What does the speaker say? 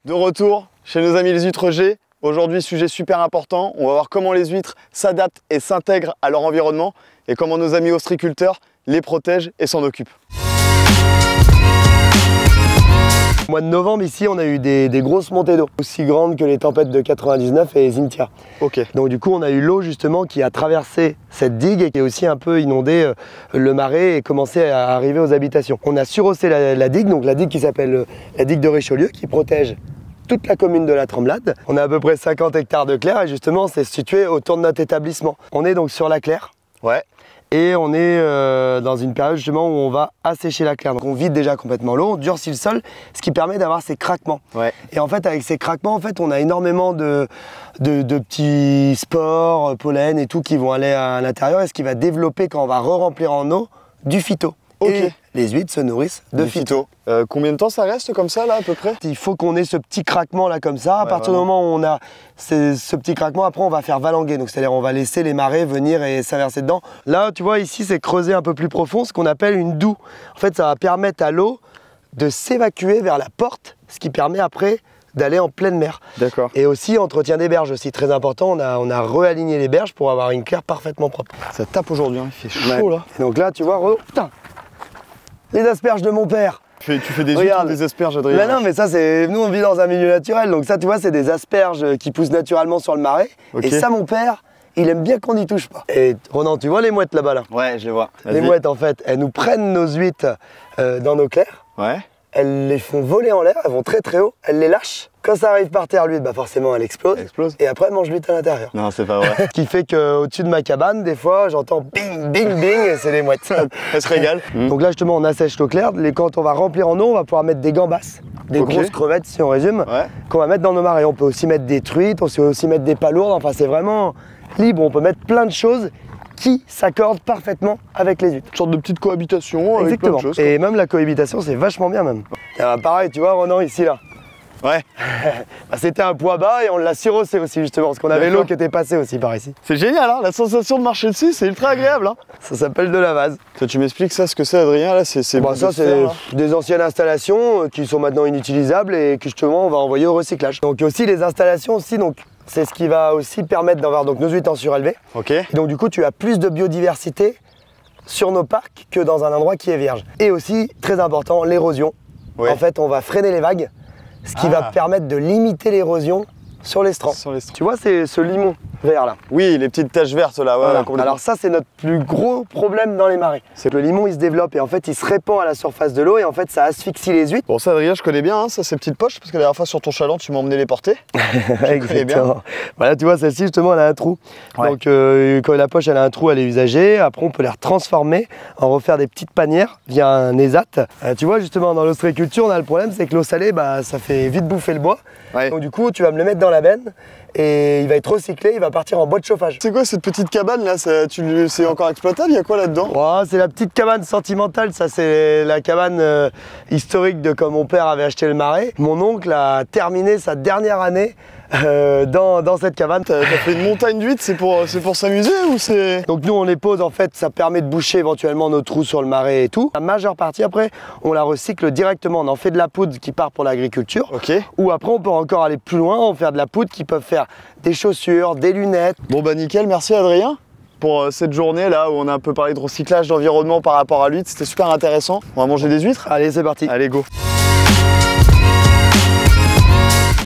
De retour chez nos amis les huîtres G. Aujourd'hui, sujet super important. On va voir comment les huîtres s'adaptent et s'intègrent à leur environnement et comment nos amis ostréiculteurs les protègent et s'en occupent. Au mois de novembre, ici, on a eu des grosses montées d'eau, aussi grandes que les tempêtes de 99 et Xynthia. Ok. Donc du coup, on a eu l'eau justement qui a traversé cette digue et qui a aussi un peu inondé le marais et commencé à arriver aux habitations. On a surhaussé la digue, donc la digue qui s'appelle la digue de Richelieu, qui protège toute la commune de la Tremblade. On a à peu près 50 hectares de clair et justement, c'est situé autour de notre établissement. On est donc sur la claire. Ouais. Et on est dans une période justement où on va assécher la claire. Donc on vide déjà complètement l'eau, on durcit le sol, ce qui permet d'avoir ces craquements. Ouais. Et en fait avec ces craquements, en fait, on a énormément de petits spores, pollen et tout qui vont aller à l'intérieur et ce qui va développer quand on va re-remplir en eau du phyto. Ok. Et les huîtres se nourrissent de phyto. Combien de temps ça reste comme ça là à peu près? Il faut qu'on ait ce petit craquement là comme ça. À partir vraiment. du moment où on a ce petit craquement, après on va faire valanguer. Donc c'est-à-dire on va laisser les marées venir et s'inverser dedans. Là tu vois ici c'est creusé un peu plus profond, ce qu'on appelle une doue. En fait ça va permettre à l'eau de s'évacuer vers la porte, ce qui permet après d'aller en pleine mer. D'accord. Et aussi entretien des berges aussi, très important. On a réaligné les berges pour avoir une claire parfaitement propre. Ça tape aujourd'hui, hein. Il fait chaud là. Et donc là tu vois, putain, les asperges de mon père. Tu fais des huîtres ou des asperges, Adrien? Bah non, mais ça, c'est. Nous, on vit dans un milieu naturel. Donc, ça, tu vois, c'est des asperges qui poussent naturellement sur le marais. Ok. Et ça, mon père, il aime bien qu'on n'y touche pas. Et Ronan, tu vois les mouettes là-bas, là? Ouais, je les vois. Les mouettes, en fait, elles nous prennent nos huîtres dans nos clairs. Ouais. Elles les font voler en l'air, elles vont très très haut, elles les lâchent. Quand ça arrive par terre, l'huître, bah forcément, elle explose. Et après, elle mange l'huître à l'intérieur. Non, c'est pas vrai. Ce qui fait qu'au-dessus de ma cabane, des fois, j'entends bing, bing, bing, et c'est les mouettes. Elle se régale. Donc là, justement, on assèche l'eau claire. Quand on va remplir en eau, on va pouvoir mettre des gambas, des grosses crevettes, si on résume, qu'on va mettre dans nos marais. On peut aussi mettre des truites, on peut aussi mettre des palourdes. Enfin, c'est vraiment libre. On peut mettre plein de choses qui s'accordent parfaitement avec les huîtres. Une sorte de petite cohabitation avec Exactement. plein de choses. Et même la cohabitation, c'est vachement bien même. Pareil, tu vois, Ronan, ici, là. Ouais. Bah, c'était un poids bas et on l'a surhaussé aussi justement parce qu'on avait l'eau qui était passée aussi par ici. C'est génial, hein, la sensation de marcher dessus, c'est ultra agréable. Hein. Ça s'appelle de la vase. Toi, tu m'expliques ça, ce que c'est, Adrien, là, c'est Bah, ça, c'est des anciennes installations qui sont maintenant inutilisables et que justement on va envoyer au recyclage. Donc aussi les installations aussi, donc c'est ce qui va aussi permettre d'avoir donc nos huîtres en surélevé. Ok. Et donc du coup tu as plus de biodiversité sur nos parcs que dans un endroit qui est vierge. Et aussi très important, l'érosion. Ouais. En fait, on va freiner les vagues. Ce qui va permettre de limiter l'érosion sur les strands. Tu vois, c'est ce limon vert là. Oui, les petites taches vertes là. Ouais, voilà. Alors ça, c'est notre plus gros problème dans les marais. C'est que le limon, il se développe et en fait, il se répand à la surface de l'eau et en fait, ça asphyxie les huîtres. Bon, ça, Adrien, je connais bien, hein, ça, ces petites poches, parce que la dernière fois sur ton chaland, tu m'as emmené les porter. Exactement. Voilà, tu vois, celle-ci, justement, elle a un trou. Ouais. Donc, quand la poche, elle a un trou, elle est usagée. Après, on peut les transformer, en refaire des petites panières via un ESAT. Tu vois, justement, dans l'ostréiculture, on a le problème, c'est que l'eau salée, bah, ça fait vite bouffer le bois. Ouais. Donc, du coup, tu vas me le mettre dans la benne et il va être recyclé, il va partir en bois de chauffage. C'est quoi cette petite cabane là? C'est encore exploitable? Il y a quoi là-dedans? Oh, c'est la petite cabane sentimentale, ça c'est la cabane historique de quand mon père avait acheté le marais. Mon oncle a terminé sa dernière année dans cette cabane. T'as fait une montagne d'huîtres, c'est pour s'amuser ou c'est... Donc nous on les pose en fait, ça permet de boucher éventuellement nos trous sur le marais et tout. La majeure partie après, on la recycle directement, on en fait de la poudre qui part pour l'agriculture. Ok. Ou après on peut encore aller plus loin, on fait de la poudre qui peuvent faire des chaussures, des lunettes. Bon bah nickel, merci Adrien pour cette journée là où on a un peu parlé de recyclage d'environnement par rapport à l'huître, c'était super intéressant. On va manger des huîtres? Allez, c'est parti. Allez, go.